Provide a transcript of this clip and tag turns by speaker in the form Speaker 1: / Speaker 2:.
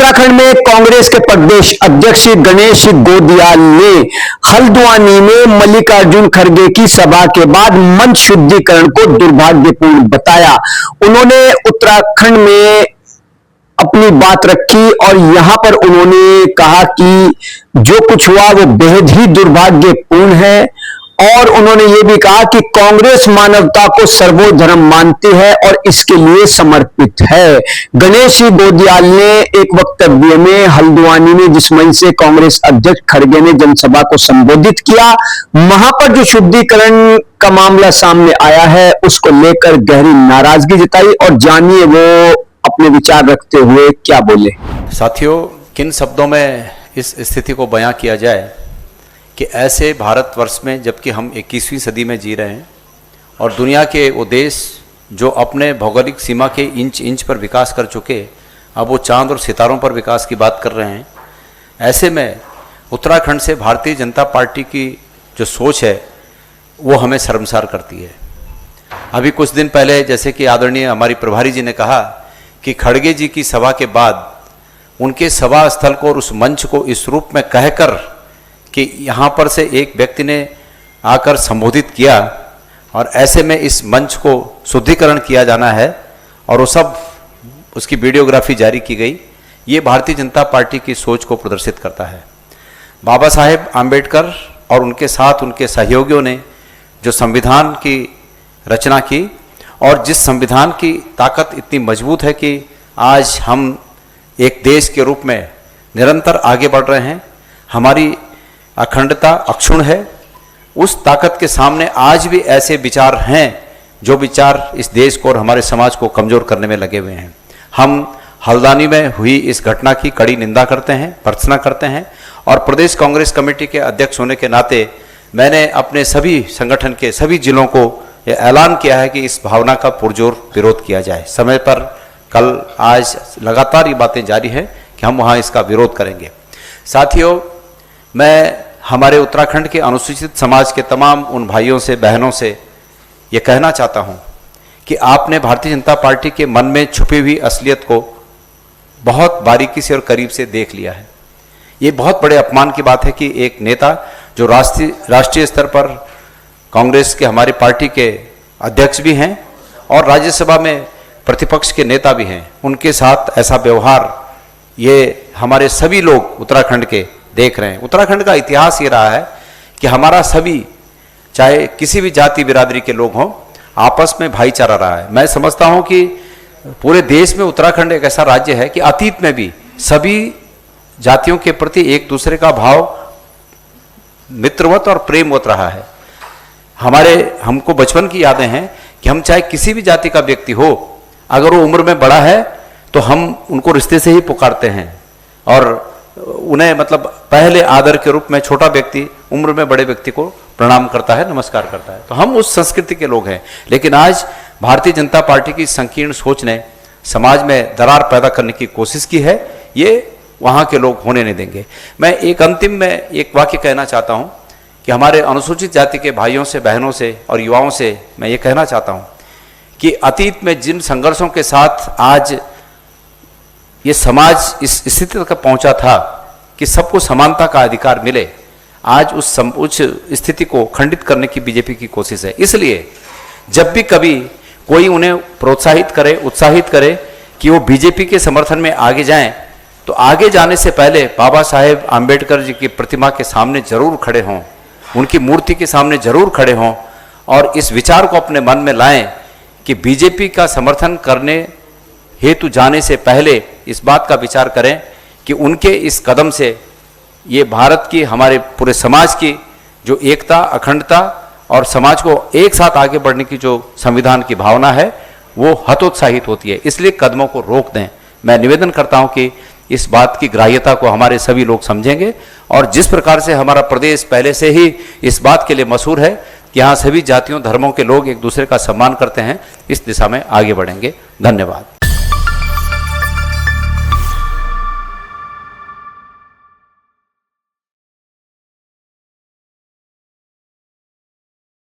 Speaker 1: उत्तराखंड में कांग्रेस के प्रदेश अध्यक्ष गणेश गोदियाल ने हल्द्वानी में मल्लिकार्जुन खड़गे की सभा के बाद मंच शुद्धिकरण को दुर्भाग्यपूर्ण बताया। उन्होंने उत्तराखंड में अपनी बात रखी और यहां पर उन्होंने कहा कि जो कुछ हुआ वो बेहद ही दुर्भाग्यपूर्ण है और उन्होंने ये भी कहा कि कांग्रेस मानवता को सर्वोधर्म मानती है और इसके लिए समर्पित है। गणेश गोदियाल ने एक वक्तव्य में हल्द्वानी में जिस मंच से कांग्रेस अध्यक्ष खड़गे ने जनसभा को संबोधित किया, वहां पर जो शुद्धिकरण का मामला सामने आया है उसको लेकर गहरी नाराजगी जताई और जानिए वो अपने विचार रखते हुए क्या बोले।
Speaker 2: साथियों, किन शब्दों में इस स्थिति को बयां किया जाए कि ऐसे भारतवर्ष में जबकि हम 21वीं सदी में जी रहे हैं और दुनिया के वो देश जो अपने भौगोलिक सीमा के इंच इंच पर विकास कर चुके, अब वो चांद और सितारों पर विकास की बात कर रहे हैं। ऐसे में उत्तराखंड से भारतीय जनता पार्टी की जो सोच है वो हमें शर्मसार करती है। अभी कुछ दिन पहले जैसे कि आदरणीय हमारी प्रभारी जी ने कहा कि खड़गे जी की सभा के बाद उनके सभा स्थल को और उस मंच को इस रूप में कहकर कि यहाँ पर से एक व्यक्ति ने आकर संबोधित किया और ऐसे में इस मंच को शुद्धिकरण किया जाना है और वो सब उसकी वीडियोग्राफी जारी की गई, ये भारतीय जनता पार्टी की सोच को प्रदर्शित करता है। बाबा साहेब आम्बेडकर और उनके साथ उनके सहयोगियों ने जो संविधान की रचना की और जिस संविधान की ताकत इतनी मजबूत है कि आज हम एक देश के रूप में निरंतर आगे बढ़ रहे हैं, हमारी अखंडता अक्षुण्ण है, उस ताकत के सामने आज भी ऐसे विचार हैं जो विचार इस देश को और हमारे समाज को कमज़ोर करने में लगे हुए हैं। हम हल्द्वानी में हुई इस घटना की कड़ी निंदा करते हैं, भर्त्सना करते हैं और प्रदेश कांग्रेस कमेटी के अध्यक्ष होने के नाते मैंने अपने सभी संगठन के सभी जिलों को यह ऐलान किया है कि इस भावना का पुरजोर विरोध किया जाए। समय पर कल आज लगातार ये बातें जारी हैं कि हम वहाँ इसका विरोध करेंगे। साथियों, मैं हमारे उत्तराखंड के अनुसूचित समाज के तमाम उन भाइयों से बहनों से ये कहना चाहता हूँ कि आपने भारतीय जनता पार्टी के मन में छुपी हुई असलियत को बहुत बारीकी से और करीब से देख लिया है। ये बहुत बड़े अपमान की बात है कि एक नेता जो राष्ट्रीय स्तर पर कांग्रेस के हमारी पार्टी के अध्यक्ष भी हैं और राज्यसभा में प्रतिपक्ष के नेता भी हैं, उनके साथ ऐसा व्यवहार ये हमारे सभी लोग उत्तराखंड के देख रहे हैं। उत्तराखंड का इतिहास ये रहा है कि हमारा सभी, चाहे किसी भी जाति बिरादरी के लोग हों, आपस में भाईचारा रहा है। मैं समझता हूं कि पूरे देश में उत्तराखंड एक ऐसा राज्य है कि अतीत में भी सभी जातियों के प्रति एक दूसरे का भाव मित्रवत और प्रेमवत रहा है। हमको बचपन की यादें हैं कि हम चाहे किसी भी जाति का व्यक्ति हो, अगर वो उम्र में बड़ा है तो हम उनको रिश्ते से ही पुकारते हैं और उन्हें मतलब पहले आदर के रूप में छोटा व्यक्ति उम्र में बड़े व्यक्ति को प्रणाम करता है, नमस्कार करता है। तो हम उस संस्कृति के लोग हैं। लेकिन आज भारतीय जनता पार्टी की संकीर्ण सोच ने समाज में दरार पैदा करने की कोशिश की है, ये वहाँ के लोग होने नहीं देंगे। मैं एक अंतिम में एक वाक्य कहना चाहता हूँ कि हमारे अनुसूचित जाति के भाइयों से, बहनों से और युवाओं से मैं ये कहना चाहता हूँ कि अतीत में जिन संघर्षों के साथ आज ये समाज इस स्थिति तक पहुंचा था कि सबको समानता का अधिकार मिले, आज उस स्थिति को खंडित करने की बीजेपी की कोशिश है। इसलिए जब भी कभी कोई उन्हें प्रोत्साहित करे, उत्साहित करे कि वो बीजेपी के समर्थन में आगे जाएं, तो आगे जाने से पहले बाबा साहेब आम्बेडकर जी की प्रतिमा के सामने जरूर खड़े हों, उनकी मूर्ति के सामने जरूर खड़े हों और इस विचार को अपने मन में लाएं कि बीजेपी का समर्थन करने हेतु जाने से पहले इस बात का विचार करें कि उनके इस कदम से ये भारत की, हमारे पूरे समाज की जो एकता, अखंडता और समाज को एक साथ आगे बढ़ने की जो संविधान की भावना है वो हतोत्साहित होती है। इसलिए कदमों को रोक दें। मैं निवेदन करता हूं कि इस बात की ग्राह्यता को हमारे सभी लोग समझेंगे और जिस प्रकार से हमारा प्रदेश पहले से ही इस बात के लिए मशहूर है कि यहाँ सभी जातियों, धर्मों के लोग एक दूसरे का सम्मान करते हैं, इस दिशा में आगे बढ़ेंगे। धन्यवाद।